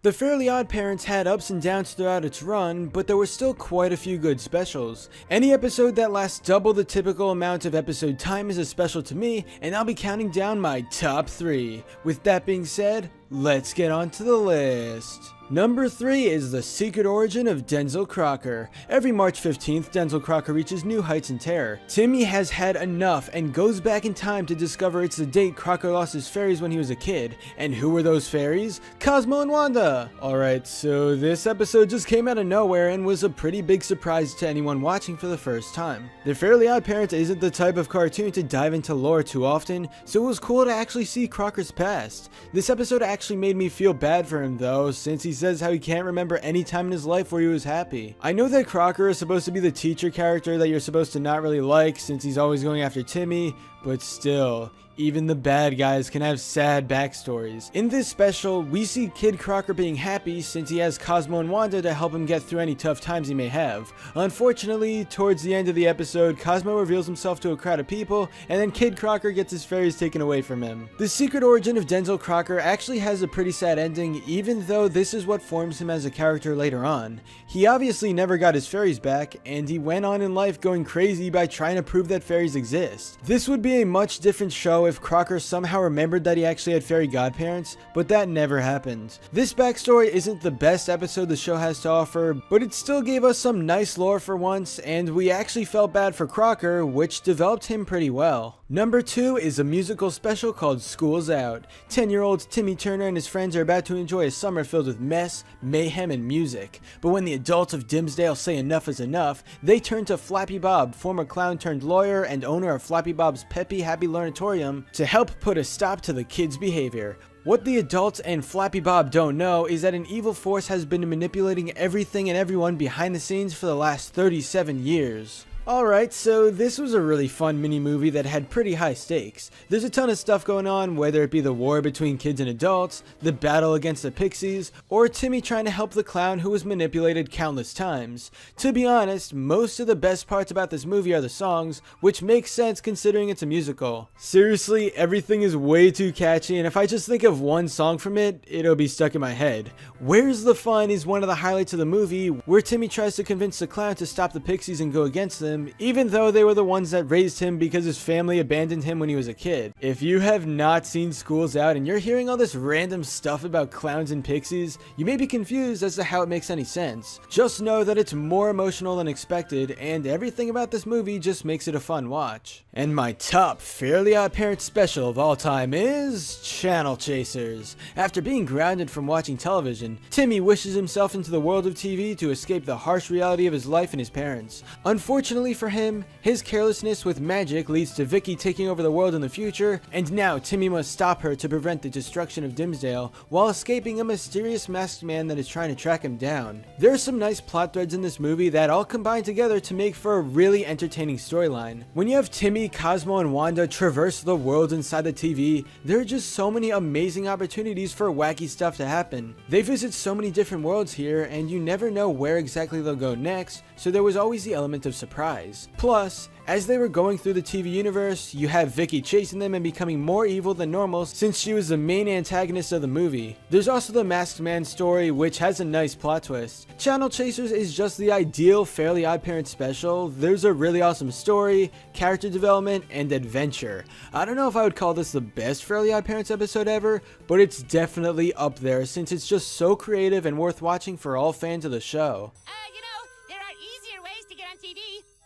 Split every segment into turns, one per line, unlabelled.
The Fairly Oddparents had ups and downs throughout its run, but there were still quite a few good specials. Any episode that lasts double the typical amount of episode time is a special to me, and I'll be counting down my top 3. With that being said, let's get on to the list. Number 3 is The Secret Origin of Denzel Crocker. Every March 15th, Denzel Crocker reaches new heights in terror. Timmy has had enough and goes back in time to discover it's the date Crocker lost his fairies when he was a kid. And who were those fairies? Cosmo and Wanda! Alright, so this episode just came out of nowhere and was a pretty big surprise to anyone watching for the first time. The Fairly Oddparents isn't the type of cartoon to dive into lore too often, so it was cool to actually see Crocker's past. This episode actually made me feel bad for him though, since he says how he can't remember any time in his life where he was happy. I know that Crocker is supposed to be the teacher character that you're supposed to not really like since he's always going after Timmy, but still, even the bad guys can have sad backstories. In this special, we see Kid Crocker being happy since he has Cosmo and Wanda to help him get through any tough times he may have. Unfortunately, towards the end of the episode, Cosmo reveals himself to a crowd of people, and then Kid Crocker gets his fairies taken away from him. The Secret Origin of Denzel Crocker actually has a pretty sad ending, even though this is what forms him as a character later on. He obviously never got his fairies back, and he went on in life going crazy by trying to prove that fairies exist. This would be a much different show if Crocker somehow remembered that he actually had fairy godparents, but that never happened. This backstory isn't the best episode the show has to offer, but it still gave us some nice lore for once, and we actually felt bad for Crocker, which developed him pretty well. Number 2 is a musical special called School's Out. 10-year-old Timmy Turner and his friends are about to enjoy a summer filled with mess, mayhem, and music. But when the adults of Dimsdale say enough is enough, they turn to Flappy Bob, former clown turned lawyer and owner of Flappy Bob's Peppy Happy Learnatorium, to help put a stop to the kids' behavior. What the adults and Flappy Bob don't know is that an evil force has been manipulating everything and everyone behind the scenes for the last 37 years. Alright, so this was a really fun mini-movie that had pretty high stakes. There's a ton of stuff going on, whether it be the war between kids and adults, the battle against the pixies, or Timmy trying to help the clown who was manipulated countless times. To be honest, most of the best parts about this movie are the songs, which makes sense considering it's a musical. Seriously, everything is way too catchy, and if I just think of one song from it, it'll be stuck in my head. Where's the Fun is one of the highlights of the movie, where Timmy tries to convince the clown to stop the pixies and go against them, even though they were the ones that raised him because his family abandoned him when he was a kid. If you have not seen School's Out and you're hearing all this random stuff about clowns and pixies, you may be confused as to how it makes any sense. Just know that it's more emotional than expected, and everything about this movie just makes it a fun watch. And my top Fairly Oddparents special of all time is Channel Chasers. After being grounded from watching television, Timmy wishes himself into the world of TV to escape the harsh reality of his life and his parents. Unfortunately for him, his carelessness with magic leads to Vicky taking over the world in the future, and now Timmy must stop her to prevent the destruction of Dimsdale while escaping a mysterious masked man that is trying to track him down. There are some nice plot threads in this movie that all combine together to make for a really entertaining storyline. When you have Timmy, Cosmo, and Wanda traverse the world inside the TV, there are just so many amazing opportunities for wacky stuff to happen. They visit so many different worlds here, and you never know where exactly they'll go next, so there was always the element of surprise. Plus, as they were going through the TV universe, you have Vicky chasing them and becoming more evil than normal since she was the main antagonist of the movie. There's also the Masked Man story, which has a nice plot twist. Channel Chasers is just the ideal Fairly Oddparents special. There's a really awesome story, character development, and adventure. I don't know if I would call this the best Fairly Oddparents episode ever, but it's definitely up there since it's just so creative and worth watching for all fans of the show.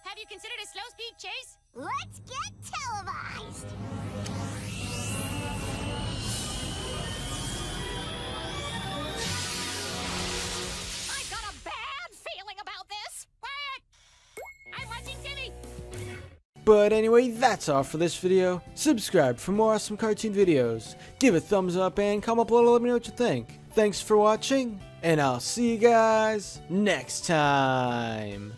Have you considered a slow-speed chase? Let's get televised! I've got a bad feeling about this! Quiet! I'm watching Timmy!
But anyway, that's all for this video. Subscribe for more awesome cartoon videos. Give a thumbs up and comment below to let me know what you think. Thanks for watching, and I'll see you guys next time.